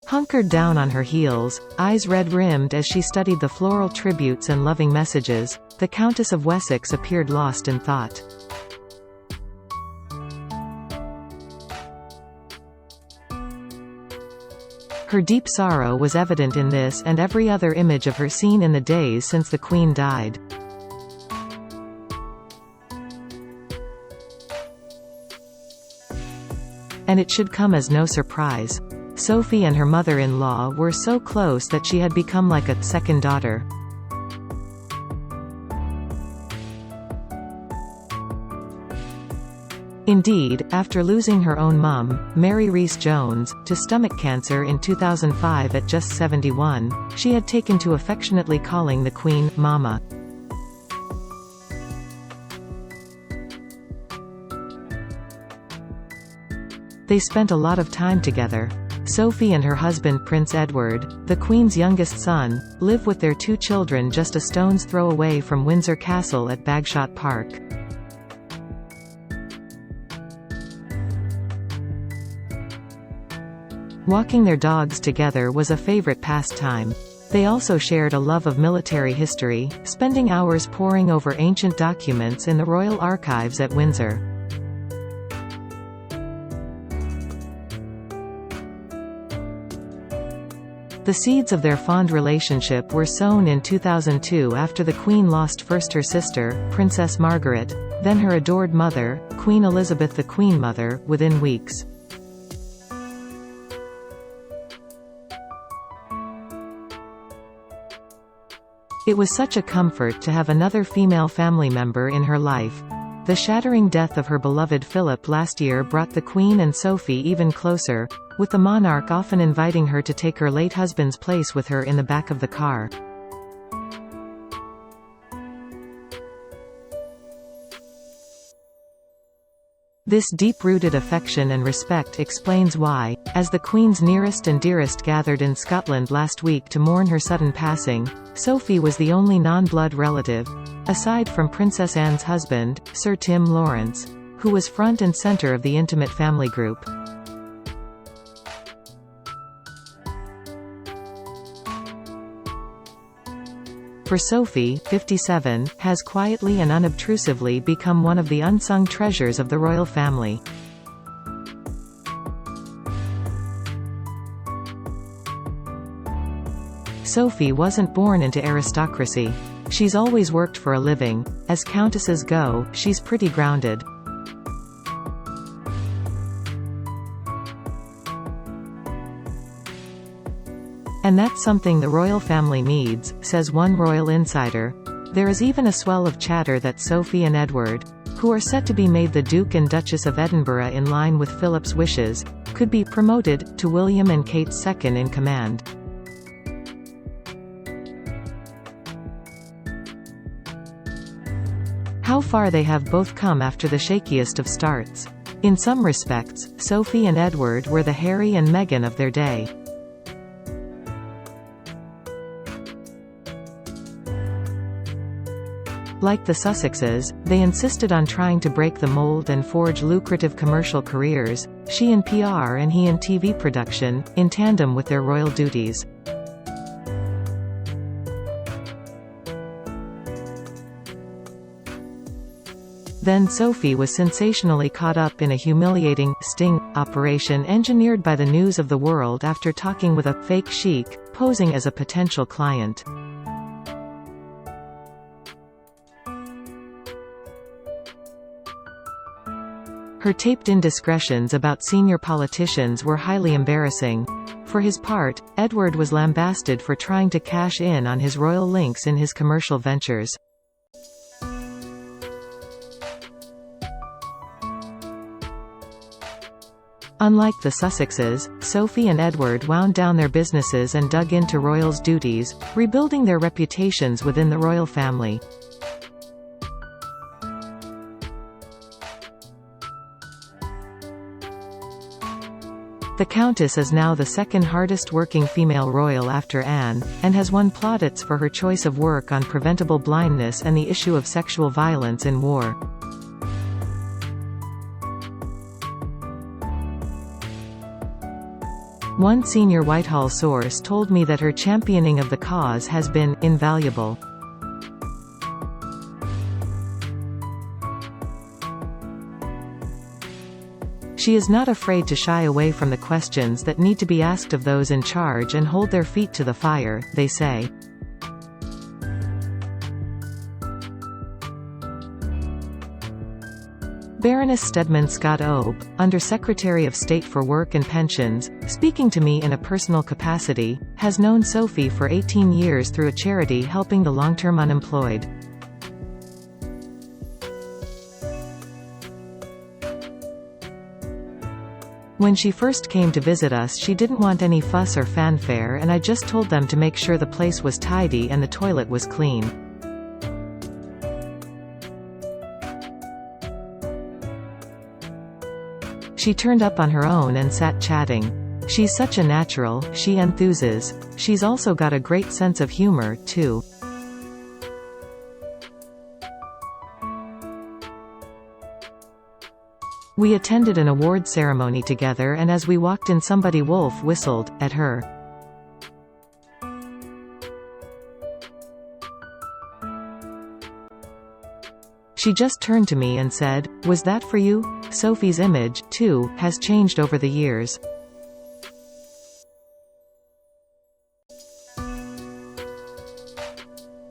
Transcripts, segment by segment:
Hunkered down on her heels, eyes red-rimmed as she studied the floral tributes and loving messages, the Countess of Wessex appeared lost in thought. Her deep sorrow was evident in this and every other image of her seen in the days since the Queen died. And it should come as no surprise. Sophie and her mother-in-law were so close that she had become like a second daughter. Indeed, after losing her own mum, Mary Rees-Jones, to stomach cancer in 2005 at just 71, she had taken to affectionately calling the Queen, Mama. They spent a lot of time together. Sophie and her husband Prince Edward, the Queen's youngest son, live with their 2 children just a stone's throw away from Windsor Castle at Bagshot Park. Walking their dogs together was a favorite pastime. They also shared a love of military history, spending hours poring over ancient documents in the Royal Archives at Windsor. The seeds of their fond relationship were sown in 2002 after the Queen lost first her sister, Princess Margaret, then her adored mother, Queen Elizabeth the Queen Mother, within weeks. It was such a comfort to have another female family member in her life. The shattering death of her beloved Philip last year brought the Queen and Sophie even closer, with the monarch often inviting her to take her late husband's place with her in the back of the car. This deep-rooted affection and respect explains why, as the Queen's nearest and dearest gathered in Scotland last week to mourn her sudden passing, Sophie was the only non-blood relative, aside from Princess Anne's husband, Sir Tim Lawrence, who was front and center of the intimate family group. For Sophie, 57, has quietly and unobtrusively become one of the unsung treasures of the royal family. Sophie wasn't born into aristocracy. She's always worked for a living. As countesses go, she's pretty grounded. And that's something the royal family needs, says one royal insider. There is even a swell of chatter that Sophie and Edward, who are set to be made the Duke and Duchess of Edinburgh in line with Philip's wishes, could be promoted to William and Kate's second in command. How far they have both come after the shakiest of starts. In some respects, Sophie and Edward were the Harry and Meghan of their day. Like the Sussexes, they insisted on trying to break the mold and forge lucrative commercial careers, she in PR and he in TV production, in tandem with their royal duties. Then Sophie was sensationally caught up in a humiliating sting operation engineered by the News of the World after talking with a fake sheik, posing as a potential client. Her taped indiscretions about senior politicians were highly embarrassing. For his part, Edward was lambasted for trying to cash in on his royal links in his commercial ventures. Unlike the Sussexes, Sophie and Edward wound down their businesses and dug into royals' duties, rebuilding their reputations within the royal family. The Countess is now the second hardest working female royal after Anne, and has won plaudits for her choice of work on preventable blindness and the issue of sexual violence in war. One senior Whitehall source told me that her championing of the cause has been invaluable. She is not afraid to shy away from the questions that need to be asked of those in charge and hold their feet to the fire, they say. Baroness Stedman Scott Obe, Under Secretary of State for Work and Pensions, speaking to me in a personal capacity, has known Sophie for 18 years through a charity helping the long-term unemployed. When she first came to visit us, she didn't want any fuss or fanfare, and I just told them to make sure the place was tidy and the toilet was clean. She turned up on her own and sat chatting. She's such a natural, she enthuses. She's also got a great sense of humor, too. We attended an award ceremony together, and as we walked in, somebody wolf whistled at her. She just turned to me and said, "Was that for you?" Sophie's image, too, has changed over the years.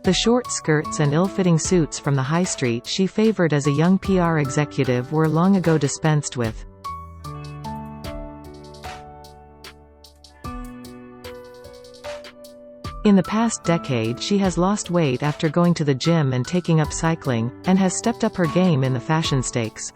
The short skirts and ill-fitting suits from the high street she favored as a young PR executive were long ago dispensed with. In the past decade, she has lost weight after going to the gym and taking up cycling, and has stepped up her game in the fashion stakes.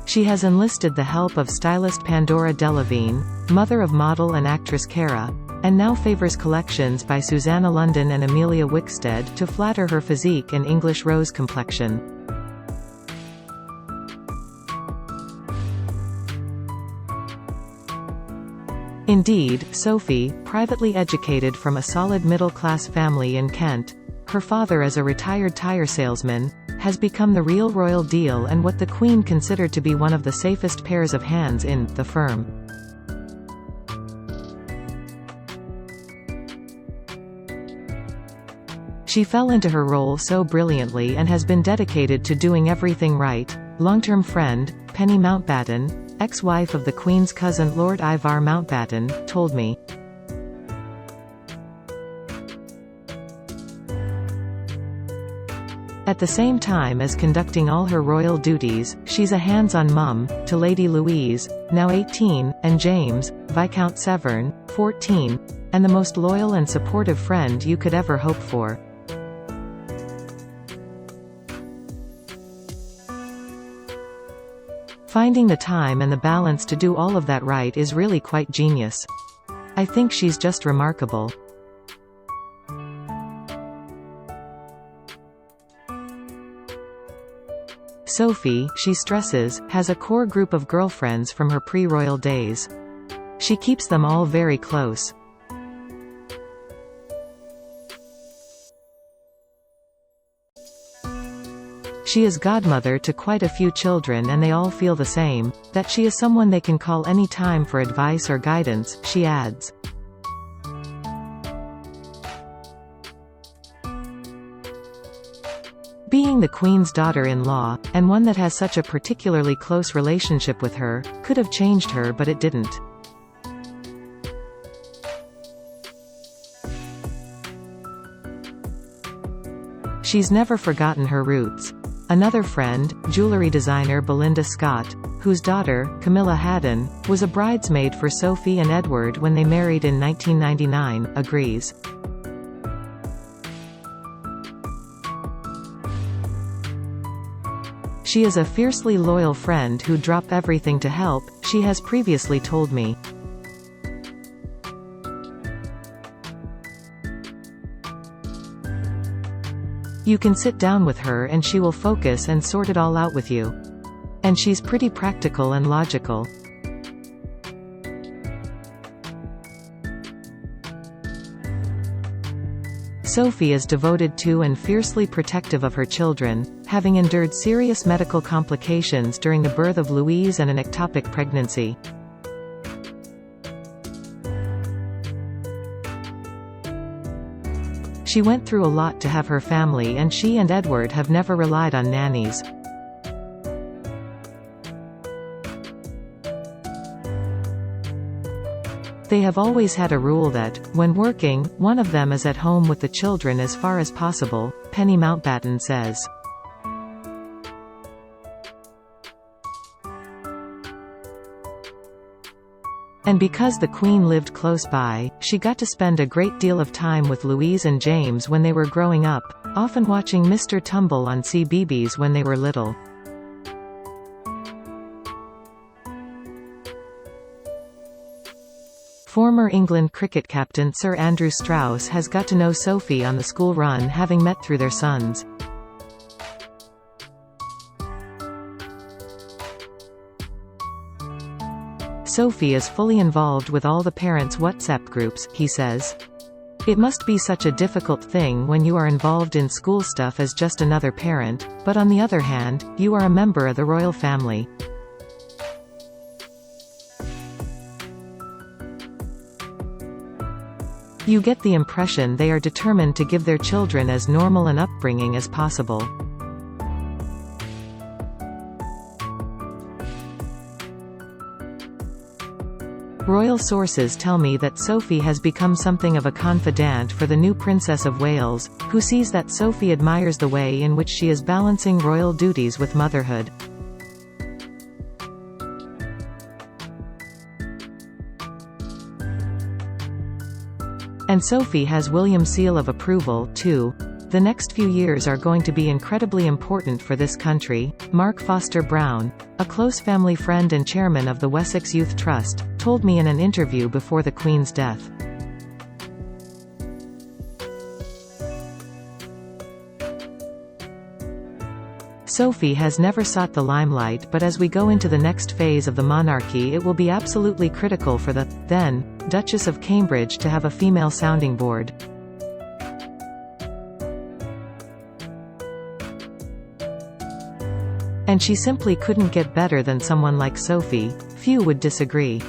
She has enlisted the help of stylist Pandora Delevingne, mother of model and actress Cara, and now favors collections by Susanna London and Amelia Wickstead to flatter her physique and English rose complexion. Indeed, Sophie, privately educated from a solid middle-class family in Kent, her father is a retired tire salesman, has become the real royal deal and what the Queen considered to be one of the safest pairs of hands in the firm. She fell into her role so brilliantly and has been dedicated to doing everything right. Long-term friend, Penny Mountbatten, ex-wife of the Queen's cousin Lord Ivar Mountbatten, told me. At the same time as conducting all her royal duties, she's a hands-on mum, to Lady Louise, now 18, and James, Viscount Severn, 14, and the most loyal and supportive friend you could ever hope for. Finding the time and the balance to do all of that right is really quite genius. I think she's just remarkable. Sophie, she stresses, has a core group of girlfriends from her pre-royal days. She keeps them all very close. She is godmother to quite a few children and they all feel the same, that she is someone they can call any time for advice or guidance, she adds. Being the Queen's daughter-in-law, and one that has such a particularly close relationship with her, could have changed her but it didn't. She's never forgotten her roots. Another friend, jewelry designer Belinda Scott, whose daughter, Camilla Haddon, was a bridesmaid for Sophie and Edward when they married in 1999, agrees. She is a fiercely loyal friend who'd drop everything to help, she has previously told me. You can sit down with her and she will focus and sort it all out with you. And she's pretty practical and logical. Sophie is devoted to and fiercely protective of her children, having endured serious medical complications during the birth of Louise and an ectopic pregnancy. She went through a lot to have her family, and she and Edward have never relied on nannies. They have always had a rule that, when working, one of them is at home with the children as far as possible, Penny Mountbatten says. And because the Queen lived close by, she got to spend a great deal of time with Louise and James when they were growing up, often watching Mr. Tumble on CBeebies when they were little. Former England cricket captain Sir Andrew Strauss has got to know Sophie on the school run, having met through their sons. Sophie is fully involved with all the parents' WhatsApp groups, he says. It must be such a difficult thing when you are involved in school stuff as just another parent, but on the other hand, you are a member of the royal family. You get the impression they are determined to give their children as normal an upbringing as possible. Royal sources tell me that Sophie has become something of a confidant for the new Princess of Wales, who sees that Sophie admires the way in which she is balancing royal duties with motherhood. And Sophie has William's seal of approval, too. The next few years are going to be incredibly important for this country, Mark Foster Brown, a close family friend and chairman of the Wessex Youth Trust, told me in an interview before the Queen's death. Sophie has never sought the limelight, but as we go into the next phase of the monarchy, it will be absolutely critical for the, then, Duchess of Cambridge to have a female sounding board. And she simply couldn't get better than someone like Sophie. Few would disagree.